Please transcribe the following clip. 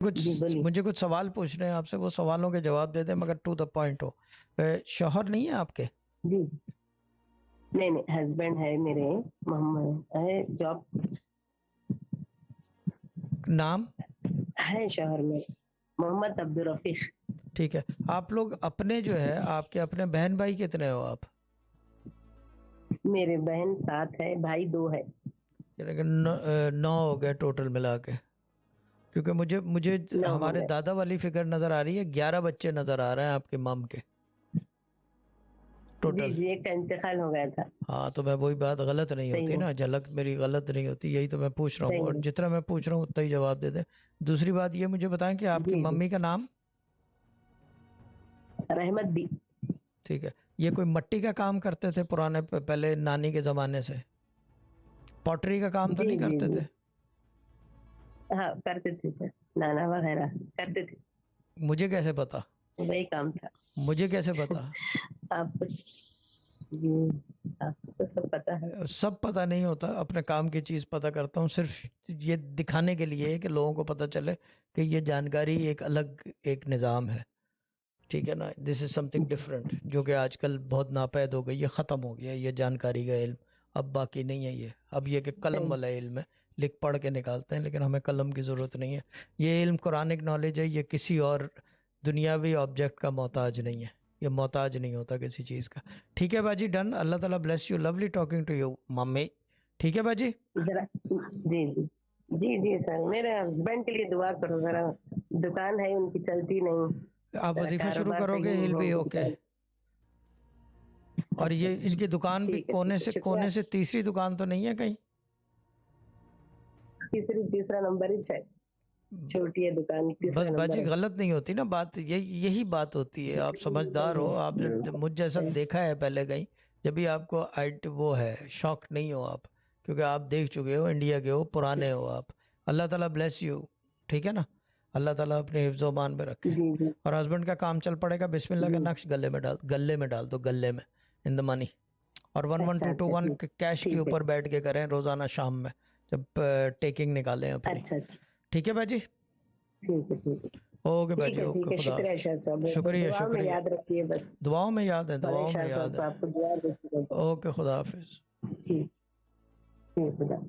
جی کچھ بولیے. مجھے کچھ سوال پوچھنے ہیں آپ سے، وہ سوالوں کے جواب دے دیں مگر ٹو دا پوائنٹ ہو. شوہر نہیں ہے آپ کے؟ جی نہیں نہیں، ہسبینڈ ہے میرے، محمد ہے، جاب نام؟ ہے شوہر میں محمد عبدالرفیق. ٹھیک ہے. آپ لوگ اپنے جو ہے آپ کے اپنے بہن بھائی کتنے ہو آپ؟ میرے بہن 7 ہے، بھائی 2 ہے. یعنی کہ 9 ہو گئے ٹوٹل ملا کے. کیونکہ مجھے 9 ہو ہمارے گئے. دادا والی فگر نظر آ رہی ہے، 11 بچے نظر آ رہے ہیں آپ کے مام کے جی ٹوٹل. جی، ایک کا انتقال ہو گیا تھا. ہاں تو میں وہی بات غلط نہیں صحیح ہوتی ہے، نا، جھلک میری غلط نہیں ہوتی، یہی تو میں پوچھ رہا ہوں، اور صحیح ہے. جتنا میں پوچھ رہا ہوں اتنا ہی جواب دے دیں. دوسری بات یہ مجھے بتائیں کہ آپ کی جی جی، ممی کا نام؟ رحمت بھی. ٹھیک ہے. یہ کوئی مٹی کا کام کرتے تھے پرانے پہلے نانی کے زمانے سے؟ پوٹری کا کام تو جی نہیں جی کرتے جی، تھے؟ ہاں کرتے تھے سر، نانا وغیرہ کرتے تھے. مجھے کیسے پتا؟ وہی کام تھا. مجھے کیسے پتا؟ آپ کو جی، آپ کو تو سب پتا ہے. سب پتہ نہیں ہوتا، اپنے کام کی چیز پتہ کرتا ہوں صرف یہ دکھانے کے لیے کہ لوگوں کو پتہ چلے کہ یہ جانکاری ایک الگ ایک نظام ہے. ٹھیک ہے نا، دس از سم تھنگ جی ڈفرینٹ، جو کہ آج کل بہت ناپید ہو گئی، یہ ختم ہو گیا یہ جانکاری کا علم. اب باقی نہیں ہے یہ، اب یہ کہ قلم صحیح. والا علم ہے، لکھ پڑھ کے نکالتے ہیں، لیکن ہمیں قلم کی ضرورت نہیں ہے. یہ علم قرآنک نالج ہے، یہ کسی اور دنیاوی آبجیکٹ کا محتاج نہیں ہے، یہ محتاج نہیں ہوتا کسی چیز کا. ٹھیک ہے باجی، ڈن. اللہ تعالیٰ bless you, lovely talking to you mummy. ٹھیک ہے باجی. ذرا جی جی جی جی سر، میرے ہسبینڈ کے لیے دعا کرو ذرا، دکان ہے ان کی چلتی نہیں، آپ ذرا وظیفہ شروع کاروبار کرو گے صحیح نہیں ہل ہے بھی ان کی اوکے. دکان. اور اچھا یہ ان اچھا، کی دکان بھی ٹھیک ہے کونے ٹھیک ہے، سے شکریہ. کونے سے تیسری دکان تو نہیں ہے کہیں؟ تیسرا نمبر ہی ہے، چھوٹی ہے دکان، تیسرا بس نمبر باجی ہے. غلط نہیں ہوتی نا بات، یہی بات ہوتی ہے. آپ سمجھدار ہو، آپ نے مجھ جیسا دیکھا ہے پہلے کہیں، جب بھی آپ کو وہ ہے شوق نہیں ہو آپ، کیونکہ آپ دیکھ چکے ہو، انڈیا کے ہو، پرانے ہو آپ. اللہ تعالیٰ بلیس یو. ٹھیک ہے نا، اللہ تعالیٰ اپنے حفظ و امان میں رکھے. جی جی اور ہسبینڈ کا کام چل پڑے گا، بسم اللہ کا جی. نقش گلے میں ڈال دو، گلے میں ان دا منی. اور اچھا اچھا، 11221 ٹھیک کیش کے ٹھیک ہے. اوپر بیٹھ کے کریں روزانہ شام میں جب ٹیکنگ نکالیں اپنی. اچھا اچھا، ٹھیک ہے باجی. ٹھیک ہے ٹھیک ہے. اوکے ٹھیک باجی، ہے اوکے، ٹھیک ہے، خدا شکریہ حافظ. شاہ صاحب، شکریہ دعا میں شکریہ. یاد رکھیے بس. دعاؤں میں یاد ہے، بڑے دعاؤں شاہ میں یاد صاحب کو ہے. آپ کو دعا دیتی رہتا. اوکے، خدا حافظ. ٹھیک ٹھیک، خدا.